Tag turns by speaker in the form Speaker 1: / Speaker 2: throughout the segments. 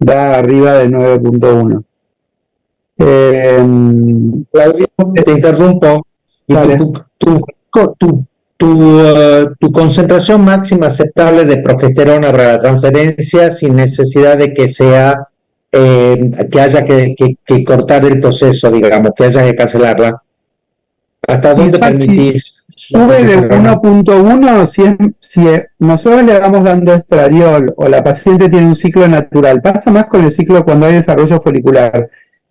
Speaker 1: da arriba de 9.1.
Speaker 2: Claudio, te interrumpo. Y
Speaker 1: Vale.
Speaker 2: tu concentración máxima aceptable de progesterona para la transferencia sin necesidad de que sea que haya que cortar el proceso, digamos, que haya que cancelarla. ¿Hasta dónde permitís?
Speaker 1: Sube de 1.1 si nosotros le vamos dando estradiol o la paciente tiene un ciclo natural. Pasa más con el ciclo cuando hay desarrollo folicular,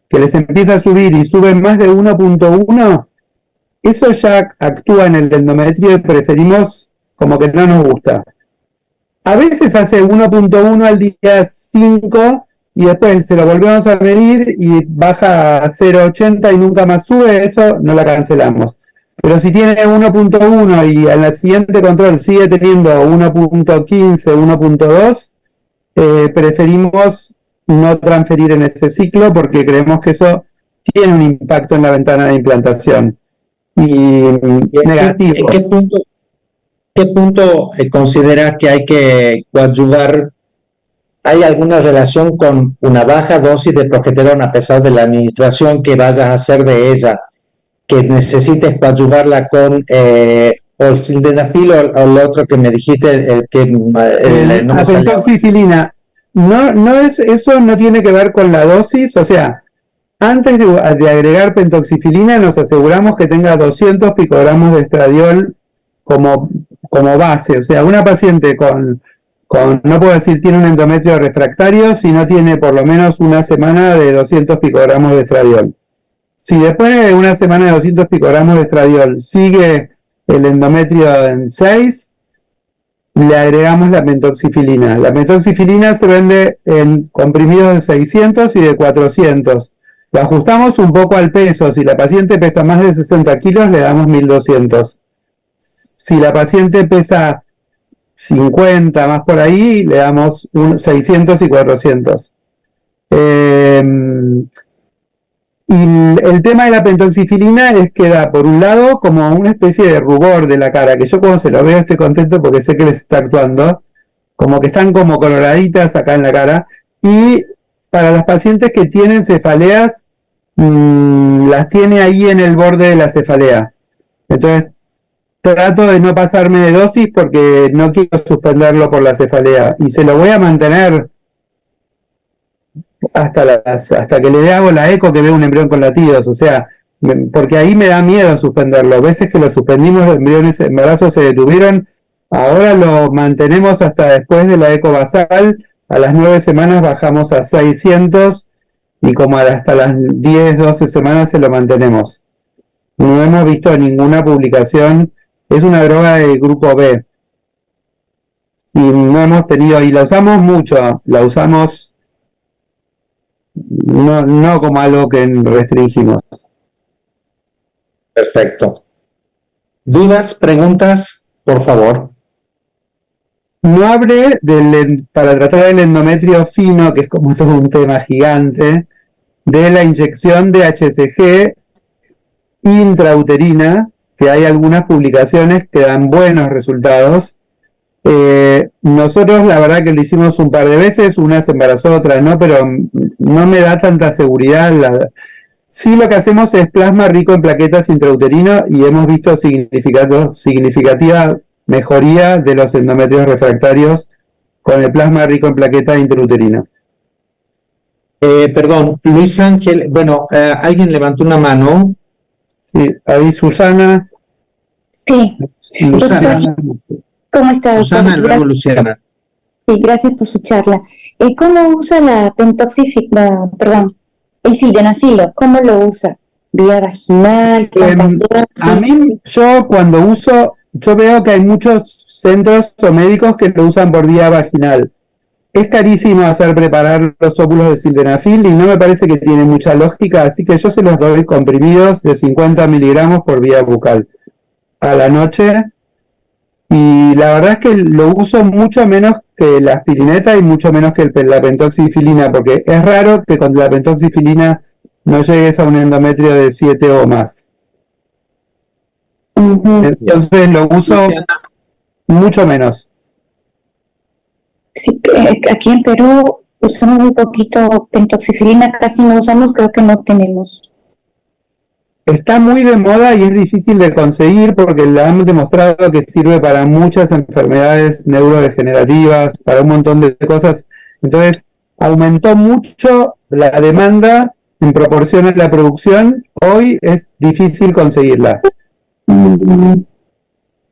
Speaker 1: que les empieza a subir y suben más de 1.1, eso ya actúa en el endometrio y preferimos como que no nos gusta. A veces hace 1.1 al día 5 y después se lo volvemos a medir y baja a 0.80 y nunca más sube, eso no la cancelamos. Pero si tiene 1.1 y en la siguiente control sigue teniendo 1.15, 1.2, preferimos no transferir en ese ciclo porque creemos que eso tiene un impacto en la ventana de implantación. Y negativo.
Speaker 2: ¿En qué punto consideras que hay que coadyuvar? ¿Hay alguna relación con una baja dosis de progesterona a pesar de la administración que vayas a hacer de ella, que necesites coadyuvarla con o el sildenafil o el otro que me dijiste,
Speaker 1: la pentoxifilina? No es, eso no tiene que ver con la dosis, o sea, antes de agregar pentoxifilina nos aseguramos que tenga 200 picogramos de estradiol como base, o sea, una paciente no puedo decir tiene un endometrio refractario si no tiene por lo menos una semana de 200 picogramos de estradiol. Si después de una semana de 200 picogramos de estradiol sigue el endometrio en 6, le agregamos la pentoxifilina. La pentoxifilina se vende en comprimidos de 600 y de 400. Lo ajustamos un poco al peso. Si la paciente pesa más de 60 kilos, le damos 1200. Si la paciente pesa 50 más por ahí, le damos 600 y 400. Y el tema de la pentoxifilina es que da, por un lado, como una especie de rubor de la cara, que yo cuando se lo veo estoy contento porque sé que les está actuando, como que están como coloraditas acá en la cara. Y para las pacientes que tienen cefaleas, las tiene ahí en el borde de la cefalea. Entonces, trato de no pasarme de dosis porque no quiero suspenderlo por la cefalea. Y se lo voy a mantener hasta que le hago la eco que veo un embrión con latidos, o sea, porque ahí me da miedo suspenderlo. Veces que lo suspendimos, los embriones embarazos se detuvieron, ahora lo mantenemos hasta después de la eco basal, a las 9 semanas bajamos a 600 y como hasta las 10, 12 semanas se lo mantenemos. No hemos visto ninguna publicación, es una droga de grupo B. Y no hemos tenido, y la usamos mucho, la usamos no como algo que restringimos.
Speaker 2: Perfecto. ¿Dudas, preguntas? Por favor.
Speaker 1: No hablé para tratar el endometrio fino, que es como todo un tema gigante, de la inyección de HCG intrauterina, que hay algunas publicaciones que dan buenos resultados. Nosotros la verdad que lo hicimos un par de veces, unas embarazó, otras no, pero no me da tanta seguridad. Sí, lo que hacemos es plasma rico en plaquetas intrauterino y hemos visto significativa mejoría de los endometrios refractarios con el plasma rico en plaqueta intrauterina.
Speaker 2: Perdón, Luis Ángel, bueno, alguien levantó una mano.
Speaker 1: Sí, ahí Susana.
Speaker 3: Sí.
Speaker 1: Susana.
Speaker 3: ¿Cómo está, doctor?
Speaker 2: Susana, luego Luciana.
Speaker 3: Sí, gracias por su charla. ¿Cómo usa la el sildenafil? ¿Cómo lo usa? ¿Vía vaginal?
Speaker 1: A mí, yo cuando uso, yo veo que hay muchos centros o médicos que lo usan por vía vaginal. Es carísimo hacer preparar los óvulos de sildenafil y no me parece que tiene mucha lógica, así que yo se los doy comprimidos de 50 miligramos por vía bucal a la noche. Y la verdad es que lo uso mucho menos que la aspirineta y mucho menos que la pentoxifilina, porque es raro que con la pentoxifilina no llegues a un endometrio de 7 o más. Entonces lo uso mucho menos.
Speaker 3: Sí, aquí en Perú usamos muy poquito pentoxifilina, casi no usamos, creo que no tenemos.
Speaker 1: Está muy de moda y es difícil de conseguir porque le han demostrado que sirve para muchas enfermedades neurodegenerativas, para un montón de cosas. Entonces, aumentó mucho la demanda en proporción a la producción. Hoy es difícil conseguirla.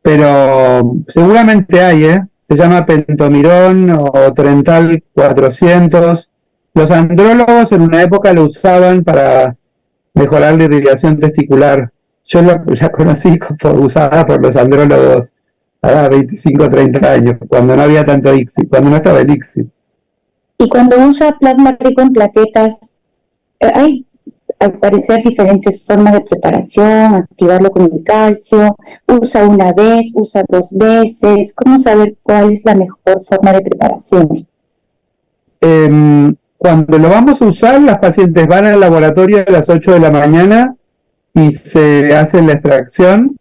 Speaker 1: Pero seguramente hay, ¿eh? Se llama pentomirón o Trental 400. Los andrólogos en una época lo usaban para mejorar la irrigación testicular. Yo la conocí usada por los andrólogos a 25 o 30 años, cuando no había tanto ICSI, cuando no estaba el ICSI.
Speaker 3: Y cuando usa plasma rico en plaquetas, hay al parecer diferentes formas de preparación, activarlo con el calcio, usa una vez, usa 2 veces. ¿Cómo saber cuál es la mejor forma de preparación?
Speaker 1: Cuando lo vamos a usar, las pacientes van al laboratorio a las 8 de la mañana y se hace la extracción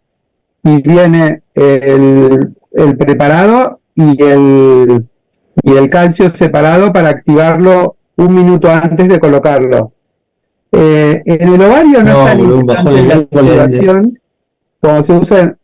Speaker 1: y viene el preparado y el calcio separado para activarlo un minuto antes de colocarlo. En el ovario no es tan importante la activación, cuando se usa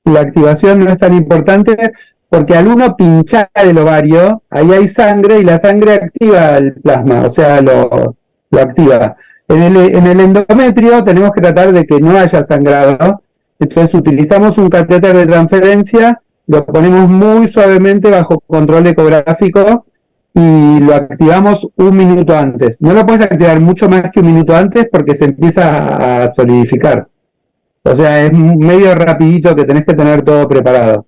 Speaker 1: la activación no es tan importante porque al uno pinchar el ovario, ahí hay sangre y la sangre activa el plasma, o sea, lo activa. En el endometrio tenemos que tratar de que no haya sangrado, entonces utilizamos un catéter de transferencia, lo ponemos muy suavemente bajo control ecográfico y lo activamos un minuto antes. No lo puedes activar mucho más que un minuto antes porque se empieza a solidificar. O sea, es medio rapidito que tenés que tener todo preparado.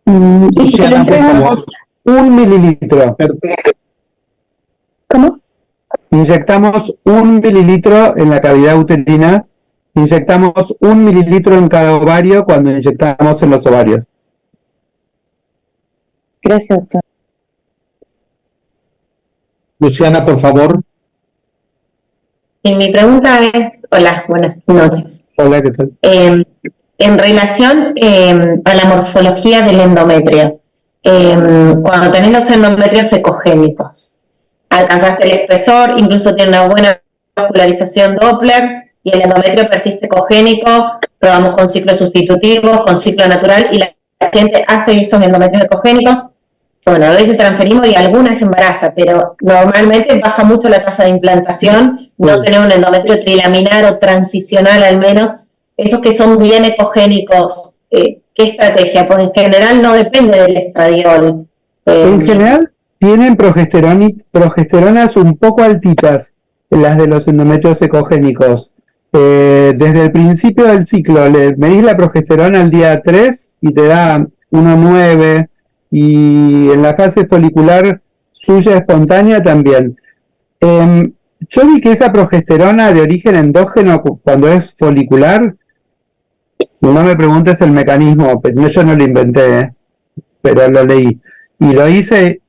Speaker 3: ¿Y si te lo entregamos?
Speaker 1: 1 mililitro.
Speaker 3: ¿Cómo?
Speaker 1: Inyectamos 1 mililitro en la cavidad uterina. Inyectamos 1 mililitro en cada ovario cuando inyectamos en los ovarios.
Speaker 3: Gracias, doctor.
Speaker 2: Luciana, por favor.
Speaker 4: Y mi pregunta es, hola, buenas noches.
Speaker 1: Hola, ¿qué tal?
Speaker 4: En relación a la morfología del endometrio, cuando tenés los endometrios ecogénicos, alcanzaste el espesor, incluso tiene una buena vascularización Doppler, y el endometrio persiste ecogénico, probamos con ciclo sustitutivo, con ciclo natural, y la paciente hace esos endometrios ecogénicos. Bueno, a veces transferimos y algunas se embaraza, pero normalmente baja mucho la tasa de implantación, no tener un endometrio trilaminar o transicional al menos, esos que son bien ecogénicos, ¿qué estrategia? Pues en general no depende del estradiol.
Speaker 1: En general tienen progesteronas un poco altitas, las de los endometrios ecogénicos. Desde el principio del ciclo le medís la progesterona al día 3 y te da 1,9, y en la fase folicular suya espontánea también. Yo vi que esa progesterona de origen endógeno, cuando es folicular, no me preguntes el mecanismo, yo no lo inventé, pero lo leí. Y lo hice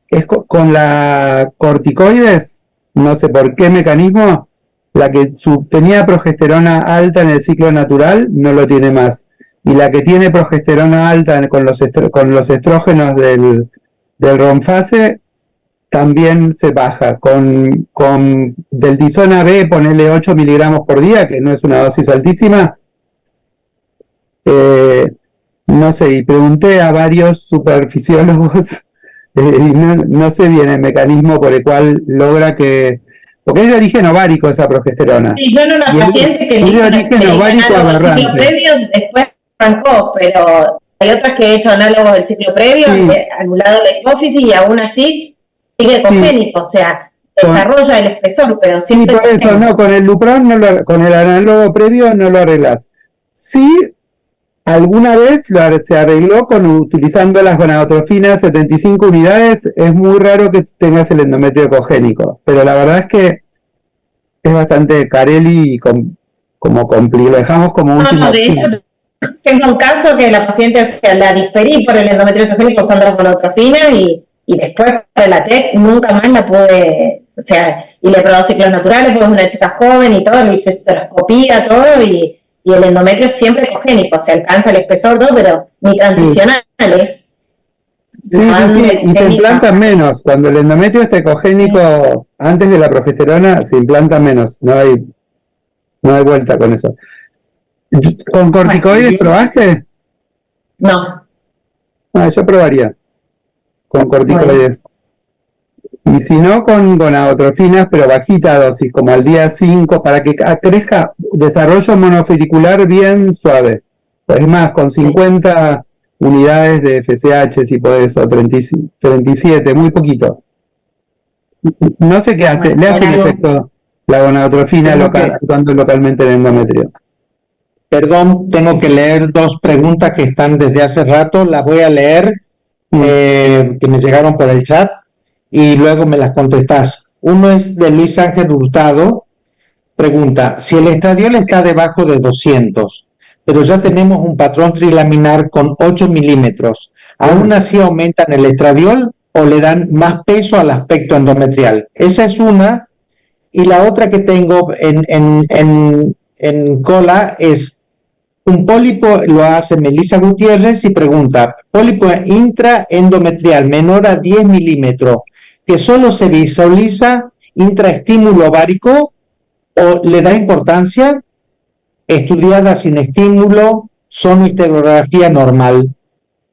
Speaker 1: con la corticoides, no sé por qué mecanismo, la que tenía progesterona alta en el ciclo natural no lo tiene más. Y la que tiene progesterona alta con los estrógenos del ronfase también se baja. Con deltisona B, ponele 8 miligramos por día, que no es una dosis altísima. No sé, y pregunté a varios superfisiólogos y no sé bien el mecanismo por el cual logra que... Porque es de origen ovárico esa progesterona.
Speaker 4: Sí, yo era una paciente que
Speaker 1: es de origen ovárico aberrante.
Speaker 4: Ciclo previo, después arrancó, pero hay otras que he hecho análogos del ciclo previo,
Speaker 1: Sí.
Speaker 4: anulado la hipófisis y aún así sigue ecogénico, o sea, desarrolla el espesor, pero
Speaker 1: Sí,
Speaker 4: siempre...
Speaker 1: por eso, no, con el Lupron, con el análogo previo no lo arreglas. Sí, alguna vez se arregló utilizando las gonadotrofinas 75 unidades, es muy raro que tengas el endometrio ecogénico, pero la verdad es que es bastante Carelli y como complicado, lo dejamos como último.
Speaker 4: No, de hecho, tengo un caso que la paciente, o sea, la diferí por el endometrio ecogénico usando la gonadotrofina y después para la TEC nunca más la pude, o sea, y le probó ciclos naturales porque es una chica joven y todo, le hice esteroscopía, todo, y el endometrio siempre ecogénico, o sea, alcanza el espesor todo, pero ni transicional es.
Speaker 1: Sí, y se implantan menos. Cuando el endometrio está ecogénico antes de la progesterona, se implanta menos. No hay vuelta con eso. ¿Con corticoides probaste?
Speaker 4: No.
Speaker 1: Yo probaría con corticoides. Y si no, con gonadotrofinas, pero bajita dosis, como al día 5, para que crezca desarrollo monofolicular bien suave. Es más, con 50 unidades de FSH, si podés, o 37, muy poquito. No sé qué hace, le hace el efecto la gonadotrofina actuando localmente en el endometrio.
Speaker 2: Perdón, tengo que leer dos preguntas que están desde hace rato, las voy a leer, que me llegaron por el chat, y luego me las contestás. Uno es de Luis Ángel Hurtado, pregunta, si el estradiol está debajo de 200, pero ya tenemos un patrón trilaminar con 8 milímetros, ¿aún así aumentan el estradiol o le dan más peso al aspecto endometrial? Esa es una, y la otra que tengo en cola es un pólipo, lo hace Melissa Gutiérrez y pregunta, pólipo intraendometrial menor a 10 milímetros, que solo se visualiza intraestímulo ovárico o le da importancia, estudiada sin estímulo, sonohistografía normal.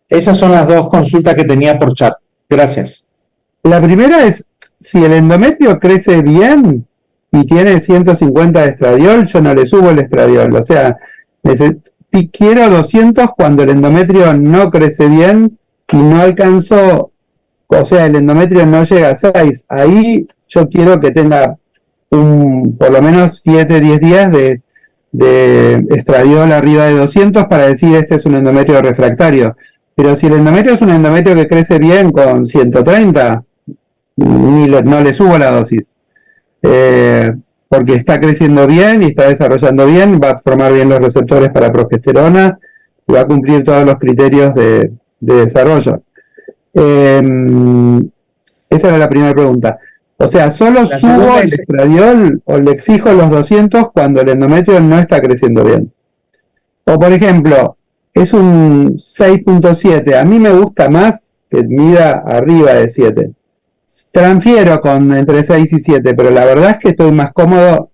Speaker 2: Esas son las dos consultas que tenía por chat. Gracias.
Speaker 1: La primera es, si el endometrio crece bien y tiene 150 de estradiol, yo no le subo el estradiol. O sea, quiero 200 cuando el endometrio no crece bien y no alcanzo, o sea, el endometrio no llega a 6. Ahí yo quiero que tenga por lo menos 7, 10 días de estradiol arriba de 200 para decir este es un endometrio refractario. Pero si el endometrio es un endometrio que crece bien con 130, no le subo la dosis. Porque está creciendo bien y está desarrollando bien, va a formar bien los receptores para progesterona y va a cumplir todos los criterios de desarrollo. Esa era la primera pregunta. O sea, solo subo el estradiol o le exijo los 200 cuando el endometrio no está creciendo bien. O por ejemplo, es un 6.7, a mí me gusta más que mida arriba de 7. Transfiero con entre 6 y 7, pero la verdad es que estoy más cómodo,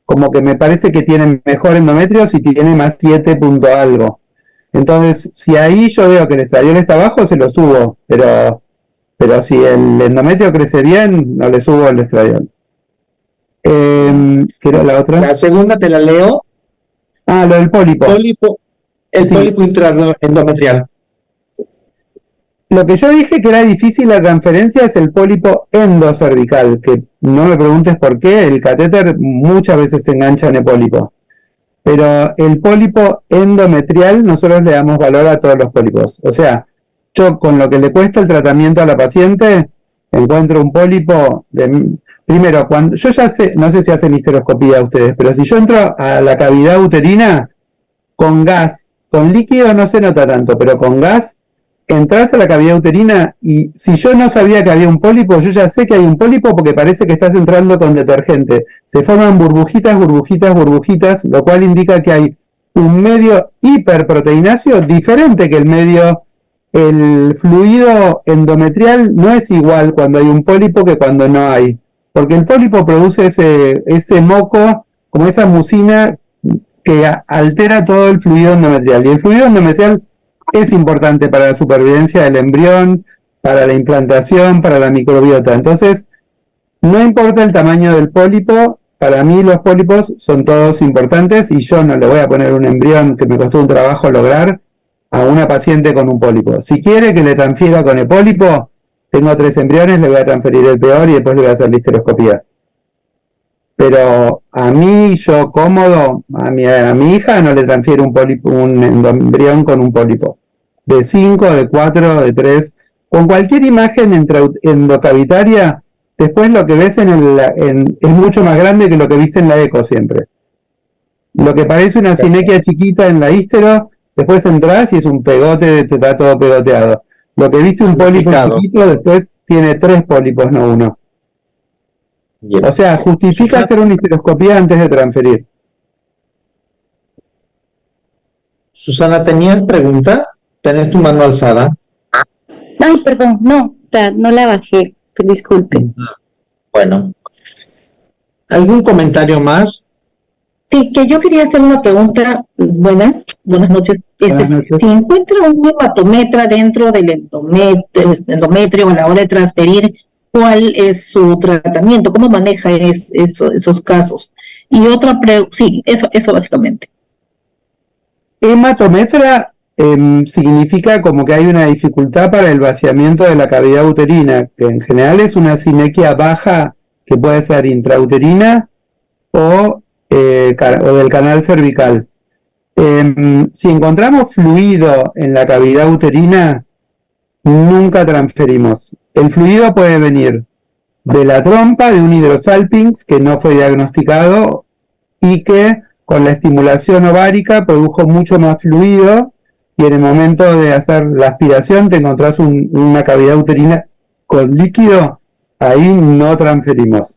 Speaker 1: como que me parece que tiene mejor endometrio si tiene más 7 punto algo. Entonces, si ahí yo veo que el estradiol está bajo, se lo subo, pero si el endometrio crece bien, no le subo el estradiol. ¿Qué era la otra?
Speaker 2: La segunda te la leo.
Speaker 1: Lo del pólipo.
Speaker 2: Pólipo intraendometrial.
Speaker 1: Lo que yo dije que era difícil la transferencia es el pólipo endocervical, que no me preguntes por qué, el catéter muchas veces se engancha en el pólipo. Pero el pólipo endometrial, nosotros le damos valor a todos los pólipos. O sea, yo con lo que le cuesta el tratamiento a la paciente, encuentro un pólipo primero, cuando yo ya sé, no sé si hacen histeroscopía ustedes, pero si yo entro a la cavidad uterina con gas, con líquido no se nota tanto, pero con gas, entras a la cavidad uterina y si yo no sabía que había un pólipo, yo ya sé que hay un pólipo porque parece que estás entrando con detergente. Se forman burbujitas, burbujitas, burbujitas, lo cual indica que hay un medio hiperproteináceo diferente que el fluido endometrial no es igual cuando hay un pólipo que cuando no hay. Porque el pólipo produce ese moco, como esa mucina que altera todo el fluido endometrial. Y el fluido endometrial es importante para la supervivencia del embrión, para la implantación, para la microbiota. Entonces, no importa el tamaño del pólipo, para mí los pólipos son todos importantes y yo no le voy a poner un embrión que me costó un trabajo lograr a una paciente con un pólipo. Si quiere que le transfiera con el pólipo, tengo 3 embriones, le voy a transferir el peor y después le voy a hacer la histeroscopía. Pero a mí, yo cómodo, a mi hija no le transfiero un embrión con un pólipo. De 5, de 4, de 3, con cualquier imagen endocavitaria, después lo que ves es mucho más grande que lo que viste en la eco siempre. Lo que parece una sinequia chiquita en la hístero, después entras y es un pegote, te está todo pegoteado. Lo que viste un pólipo chiquito, después tiene 3 pólipos, no 1. Bien. O sea, justifica hacer una histeroscopía antes de transferir.
Speaker 2: Susana, ¿tenías pregunta? ¿Tenés tu mano alzada?
Speaker 3: Ay, perdón, no la bajé, disculpe.
Speaker 2: Bueno, ¿algún comentario más?
Speaker 5: Sí, que yo quería hacer una pregunta. Buenas noches.
Speaker 1: Buenas noches.
Speaker 5: Si encuentra un hematometra dentro del endometrio a la hora de transferir, ¿cuál es su tratamiento? ¿Cómo maneja esos casos? Y otra sí, eso básicamente.
Speaker 1: Hematometra significa como que hay una dificultad para el vaciamiento de la cavidad uterina, que en general es una sinequia baja que puede ser intrauterina o del canal cervical. Si encontramos fluido en la cavidad uterina, nunca transferimos. El fluido puede venir de la trompa de un hidrosalpinx que no fue diagnosticado y que con la estimulación ovárica produjo mucho más fluido, y en el momento de hacer la aspiración te encontrás una cavidad uterina con líquido, ahí no transferimos.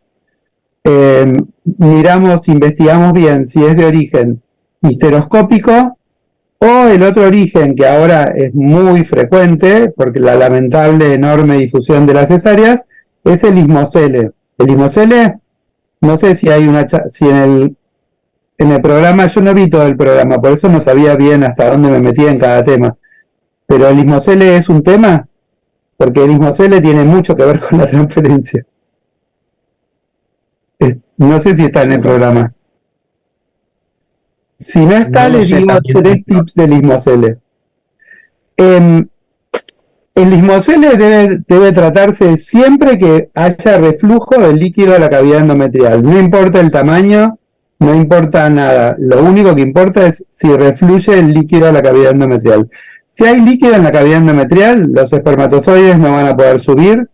Speaker 1: Investigamos bien si es de origen histeroscópico o el otro origen que ahora es muy frecuente, porque la lamentable enorme difusión de las cesáreas, es el lismocele. El lismocele, no sé si hay si en el programa, yo no vi todo el programa, por eso no sabía bien hasta dónde me metía en cada tema. Pero el lismocele es un tema, porque el lismocele tiene mucho que ver con la transferencia. No sé si está en el programa. Si no está, les digo 3 tips de lismocele. El lismocele debe tratarse siempre que haya reflujo del líquido a la cavidad endometrial. No importa el tamaño, no importa nada. Lo único que importa es si refluye el líquido a la cavidad endometrial. Si hay líquido en la cavidad endometrial, los espermatozoides no van a poder subir,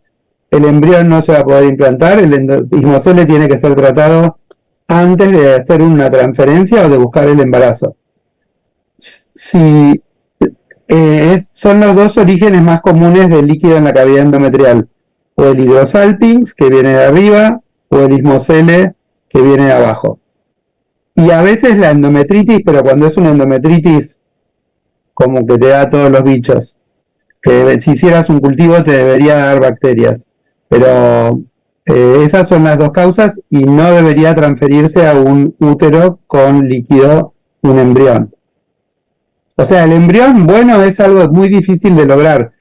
Speaker 1: el embrión no se va a poder implantar, el lismocele tiene que ser tratado antes de hacer una transferencia o de buscar el embarazo. Son los 2 orígenes más comunes del líquido en la cavidad endometrial, o el hidrosalpinx, que viene de arriba, o el lismocele, que viene de abajo. Y a veces la endometritis, pero cuando es una endometritis como que te da todos los bichos, que si hicieras un cultivo te debería dar bacterias, pero esas son las 2 causas y no debería transferirse a un útero con líquido un embrión. O sea, el embrión, bueno, es algo muy difícil de lograr.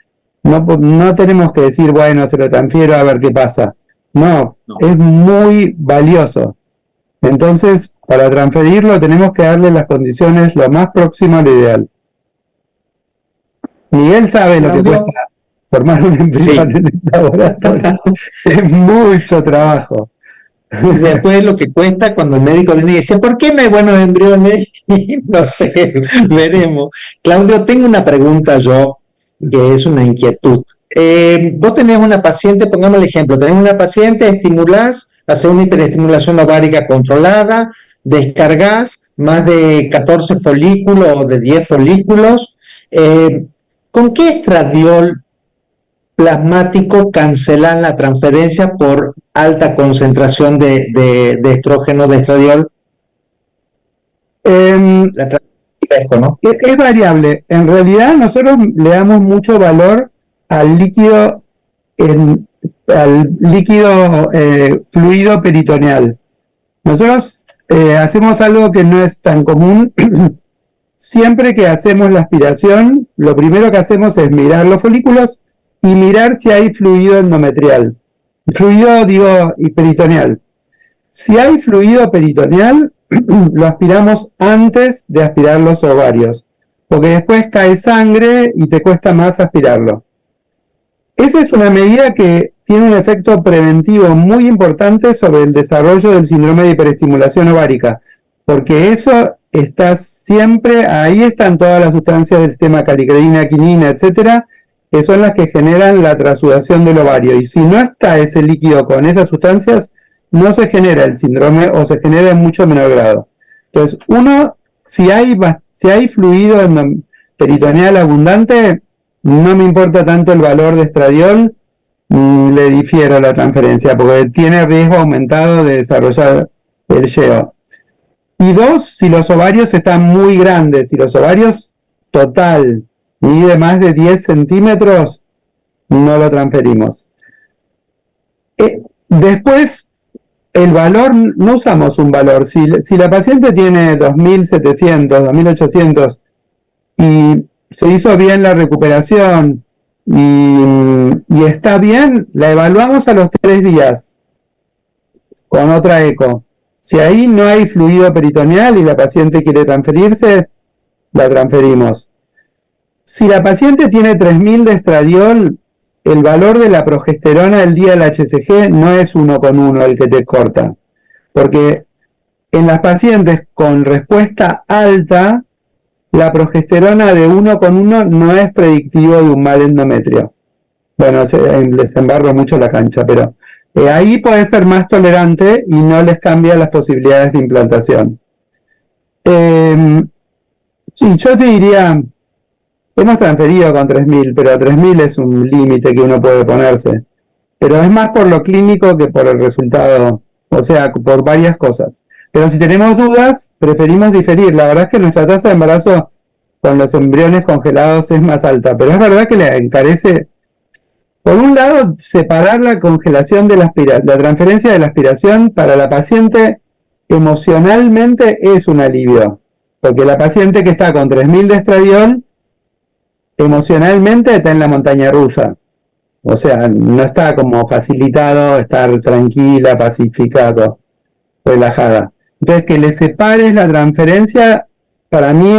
Speaker 1: No tenemos que decir, bueno, se lo transfiero a ver qué pasa. No, es muy valioso. Entonces, para transferirlo tenemos que darle las condiciones lo más próximo a lo ideal. Miguel sabe lo que cuesta formar un embrión en el laboratorio. Es mucho trabajo.
Speaker 2: Después lo que cuesta cuando el médico viene y dice, ¿por qué no hay buenos embriones? No sé, veremos. Claudio, tengo una pregunta yo, que es una inquietud. Vos tenés una paciente, pongamos el ejemplo, tenés una paciente, estimulás, haces una hiperestimulación ovárica controlada, descargas más de 14 folículos o de 10 folículos. ¿Con qué estradiol plasmático cancelan la transferencia por alta concentración de estrógeno de estradiol?
Speaker 1: ¿No? Es variable. En realidad nosotros le damos mucho valor al líquido fluido peritoneal. Nosotros hacemos algo que no es tan común. Siempre que hacemos la aspiración, lo primero que hacemos es mirar los folículos y mirar si hay fluido endometrial. Fluido, digo, y peritoneal. Si hay fluido peritoneal, lo aspiramos antes de aspirar los ovarios, porque después cae sangre y te cuesta más aspirarlo. Esa es una medida que tiene un efecto preventivo muy importante sobre el desarrollo del síndrome de hiperestimulación ovárica, porque eso está siempre, ahí están todas las sustancias del sistema calicreína, quinina, etcétera, que son las que generan la trasudación del ovario, y si no está ese líquido con esas sustancias, no se genera el síndrome o se genera en mucho menor grado. Entonces, si hay fluido peritoneal abundante, no me importa tanto el valor de estradiol, le difiero la transferencia, porque tiene riesgo aumentado de desarrollar el YEO. Y 2, si los ovarios están muy grandes, si los ovarios total mide más de 10 centímetros, no lo transferimos. Después, el valor, no usamos un valor. Si la paciente tiene 2.700, 2.800 y se hizo bien la recuperación y está bien, la evaluamos a los 3 días con otra eco. Si ahí no hay fluido peritoneal y la paciente quiere transferirse, la transferimos. Si la paciente tiene 3.000 de estradiol, el valor de la progesterona del día del HCG no es 1:1 el que te corta, porque en las pacientes con respuesta alta, la progesterona de 1:1 no es predictivo de un mal endometrio. Bueno, les embarro mucho la cancha, pero ahí puede ser más tolerante y no les cambia las posibilidades de implantación. Sí, yo te diría, hemos transferido con 3.000, pero 3.000 es un límite que uno puede ponerse. Pero es más por lo clínico que por el resultado, o sea, por varias cosas. Pero si tenemos dudas, preferimos diferir. La verdad es que nuestra tasa de embarazo con los embriones congelados es más alta, pero es verdad que le encarece. Por un lado, separar la congelación de la transferencia de la aspiración para la paciente emocionalmente es un alivio, porque la paciente que está con 3.000 de estradiol emocionalmente está en la montaña rusa, o sea, no está como facilitado estar tranquila, pacificado, relajada. Entonces, que le separes la transferencia, para mí,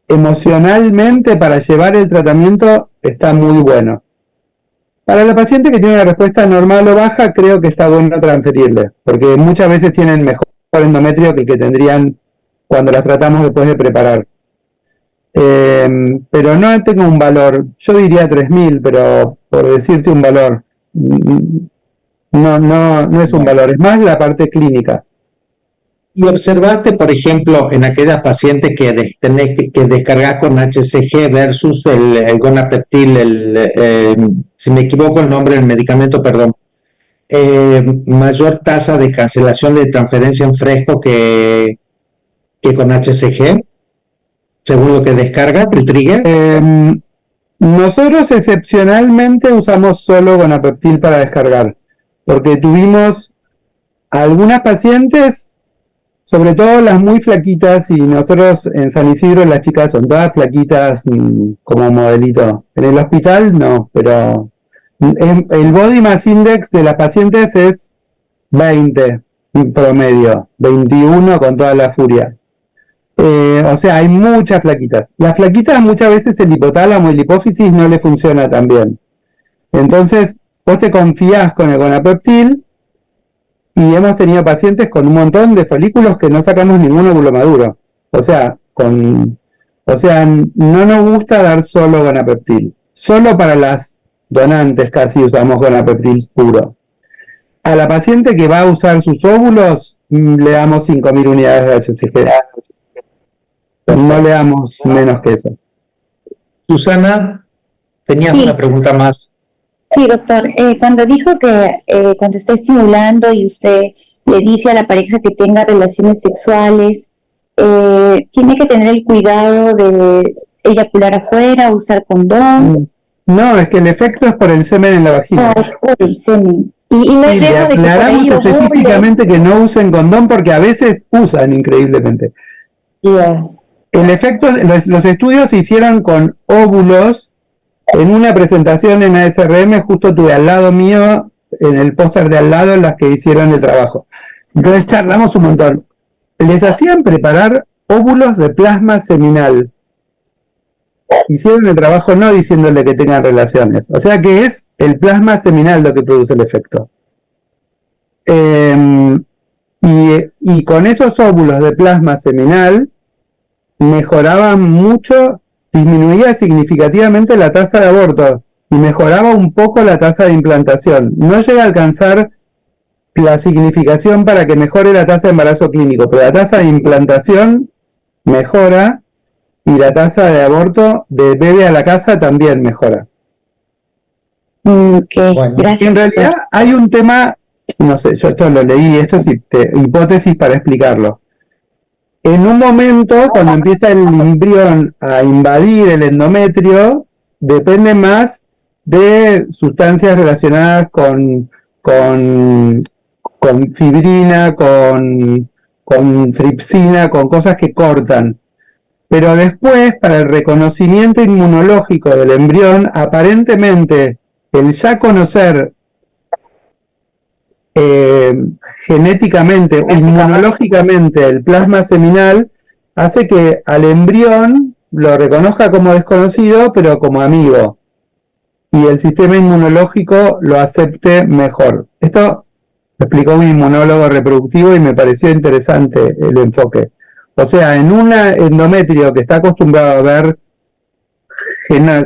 Speaker 1: emocionalmente, para llevar el tratamiento, está muy bueno. Para la paciente que tiene una respuesta normal o baja, creo que está bueno transferirle, porque muchas veces tienen mejor endometrio que el que tendrían cuando las tratamos después de preparar. Pero no tengo un valor, yo diría 3.000, pero por decirte un valor, no es un valor, es más la parte clínica.
Speaker 2: Y observaste, por ejemplo, en aquellas pacientes que tenés que descargar con HCG versus el Gonapeptil, si me equivoco el nombre del medicamento, perdón, mayor tasa de cancelación de transferencia en fresco que con HCG, según lo que descarga, el trigger.
Speaker 1: Nosotros excepcionalmente usamos solo Gonapeptil para descargar, porque tuvimos algunas pacientes, sobre todo las muy flaquitas, y nosotros en San Isidro las chicas son todas flaquitas como modelito. En el hospital no, pero el Body Mass Index de las pacientes es 20 promedio, 21 con toda la furia. O sea, hay muchas flaquitas. Las flaquitas muchas veces el hipotálamo y la hipófisis no le funciona tan bien. Entonces, vos te confías con el Gonapeptil, y hemos tenido pacientes con un montón de folículos que no sacamos ningún óvulo maduro. O sea, no nos gusta dar solo Gonapeptil. Solo para las donantes casi usamos Gonapeptil puro. A la paciente que va a usar sus óvulos, le damos 5.000 unidades de HCG. No le damos menos que eso.
Speaker 2: Susana, tenías una pregunta más.
Speaker 3: Sí, doctor. Cuando dijo que cuando está estimulando y usted le dice a la pareja que tenga relaciones sexuales, tiene que tener el cuidado de eyacular afuera, usar condón.
Speaker 1: No, es que el efecto es por el semen en la vagina.
Speaker 3: Es por el semen. Y no
Speaker 1: le aclaramos específicamente que no usen condón porque a veces usan increíblemente. El efecto, los estudios se hicieron con óvulos. En una presentación en ASRM justo tuve al lado mío, en el póster de al lado, las que hicieron el trabajo. Entonces charlamos un montón. Les hacían preparar óvulos de plasma seminal. Hicieron el trabajo no diciéndole que tengan relaciones. O sea que es el plasma seminal lo que produce el efecto. Y con esos óvulos de plasma seminal mejoraban mucho, disminuía significativamente la tasa de aborto y mejoraba un poco la tasa de implantación. No llega a alcanzar la significación para que mejore la tasa de embarazo clínico, pero la tasa de implantación mejora y la tasa de aborto de bebé a la casa también mejora.
Speaker 3: Bueno, gracias.
Speaker 1: En realidad hay un tema, no sé, yo esto lo leí, esto es hipótesis para explicarlo. En un momento, cuando empieza el embrión a invadir el endometrio, depende más de sustancias relacionadas con fibrina, con tripsina, con cosas que cortan. Pero después, para el reconocimiento inmunológico del embrión, aparentemente el ya conocer genéticamente o inmunológicamente el plasma seminal hace que al embrión lo reconozca como desconocido, pero como amigo. Y el sistema inmunológico lo acepte mejor. Esto lo explicó un inmunólogo reproductivo y me pareció interesante el enfoque. O sea, en un endometrio que está acostumbrado a ver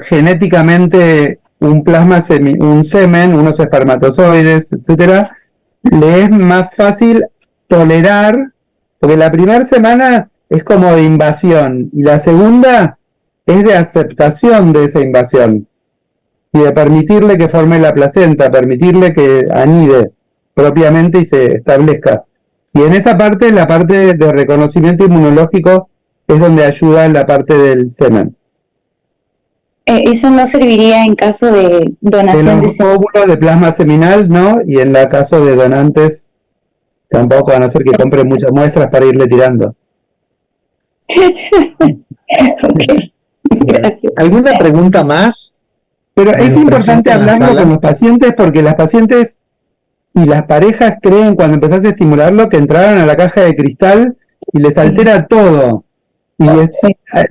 Speaker 1: genéticamente un plasma, un semen, unos espermatozoides, etcétera, le es más fácil tolerar, porque la primera semana es como de invasión y la segunda es de aceptación de esa invasión y de permitirle que forme la placenta, permitirle que anide propiamente y se establezca. Y en esa parte, la parte de reconocimiento inmunológico es donde ayuda la parte del semen.
Speaker 3: ¿Eso no serviría en caso de donación
Speaker 1: de los óvulos de plasma seminal, no? Y en el caso de donantes, tampoco, a no ser que compren muchas muestras para irle tirando.
Speaker 3: Okay. Gracias.
Speaker 2: ¿Alguna pregunta más?
Speaker 1: Pero es importante hablarlo con los pacientes porque las pacientes y las parejas creen cuando empezás a estimularlo que entraron a la caja de cristal y les altera todo. Y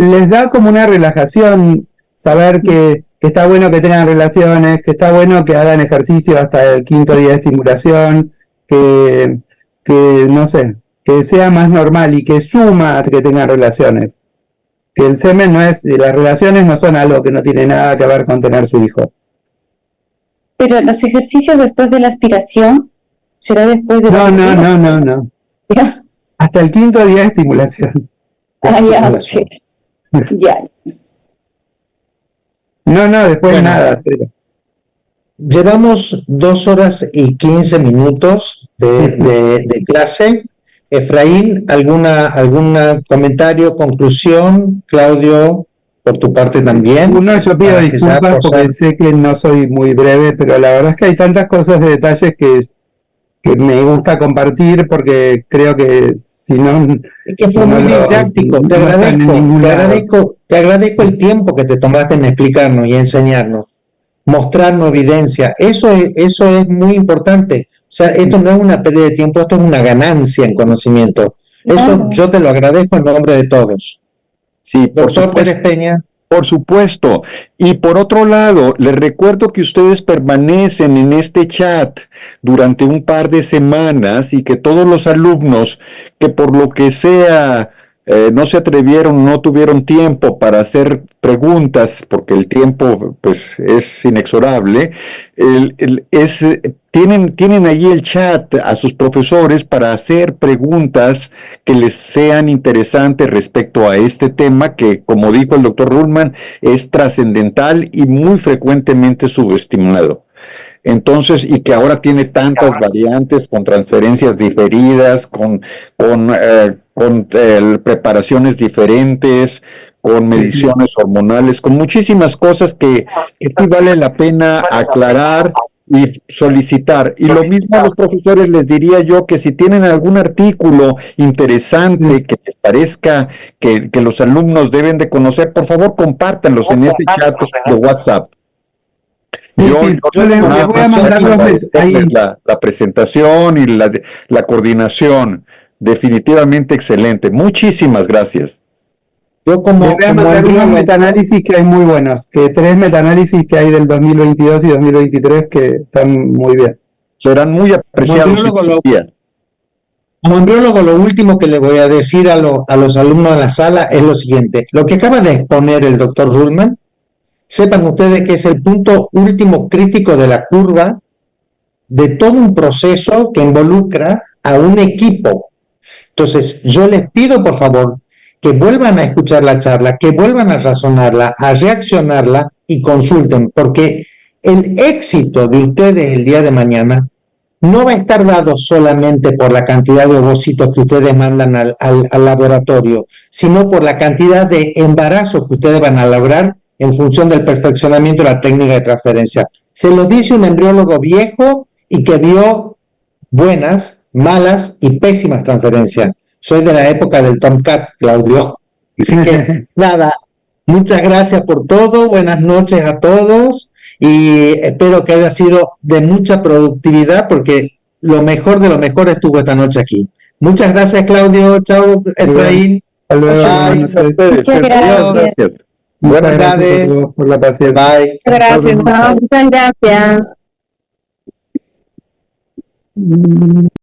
Speaker 1: les da como una relajación saber que está bueno que tengan relaciones, que está bueno que hagan ejercicio hasta el 5.º día de estimulación, que no sé, que sea más normal y que suma que tengan relaciones. Que el semen no es, las relaciones no son algo que no tiene nada que ver con tener su hijo.
Speaker 3: Pero los ejercicios después de la aspiración, ¿será después de
Speaker 1: No.
Speaker 3: ¿Ya?
Speaker 1: Hasta el 5.º día de estimulación.
Speaker 3: Ya, okay. Ya.
Speaker 1: No, después
Speaker 2: Bueno,
Speaker 1: nada. Pero...
Speaker 2: Llevamos 2 horas y 15 minutos de clase. Efraín, ¿algún comentario, conclusión? Claudio, por tu parte también.
Speaker 1: Yo pido disculpas porque sé que no soy muy breve, pero la verdad es que hay tantas cosas de detalles que me gusta compartir porque creo que si no...
Speaker 2: Es que fue muy didáctico, te agradezco el tiempo que te tomaste en explicarnos y enseñarnos, mostrarnos evidencia. Eso es muy importante. O sea, esto no es una pérdida de tiempo, esto es una ganancia en conocimiento. Eso yo te lo agradezco en nombre de todos.
Speaker 6: Sí,
Speaker 2: doctor Pérez Peña.
Speaker 6: Por supuesto. Y por otro lado, les recuerdo que ustedes permanecen en este chat durante un par de semanas y que todos los alumnos que por lo que sea no se atrevieron, no tuvieron tiempo para hacer preguntas, porque el tiempo pues es inexorable, tienen allí el chat a sus profesores para hacer preguntas que les sean interesantes respecto a este tema que, como dijo el doctor Ruhlmann, es trascendental y muy frecuentemente subestimado. Entonces, y que ahora tiene tantas variantes con transferencias diferidas, con preparaciones diferentes, con mediciones hormonales, con muchísimas cosas que sí vale la pena aclarar y solicitar. Y lo mismo a los profesores les diría yo que si tienen algún artículo interesante que les parezca que los alumnos deben de conocer, por favor compártanlos en ese chat de WhatsApp. Yo les voy a mandar la presentación y la coordinación, definitivamente excelente. Muchísimas gracias.
Speaker 1: Yo les voy a mandar unos metaanálisis que hay muy buenos, 3 metaanálisis que hay del 2022 y 2023 que están muy bien.
Speaker 6: Serán muy apreciados.
Speaker 2: Como embriólogo, lo último que le voy a decir a los alumnos de la sala es lo siguiente. Lo que acaba de exponer el doctor Ruhlmann, sepan ustedes que es el punto último crítico de la curva de todo un proceso que involucra a un equipo. Entonces, yo les pido, por favor, que vuelvan a escuchar la charla, que vuelvan a razonarla, a reaccionarla y consulten, porque el éxito de ustedes el día de mañana no va a estar dado solamente por la cantidad de ovocitos que ustedes mandan al laboratorio, sino por la cantidad de embarazos que ustedes van a lograr en función del perfeccionamiento de la técnica de transferencia. Se lo dice un embriólogo viejo y que vio buenas, malas y pésimas transferencias. Soy de la época del Tomcat, Claudio. Así que, nada, muchas gracias por todo, buenas noches a todos y espero que haya sido de mucha productividad porque lo mejor de lo mejor estuvo esta noche aquí. Muchas gracias, Claudio. Chao, Efraín.
Speaker 1: Hasta luego.
Speaker 3: Muchas gracias.
Speaker 2: Buenas tardes.
Speaker 1: Por la paciencia.
Speaker 2: Bye.
Speaker 7: Gracias, muchas gracias.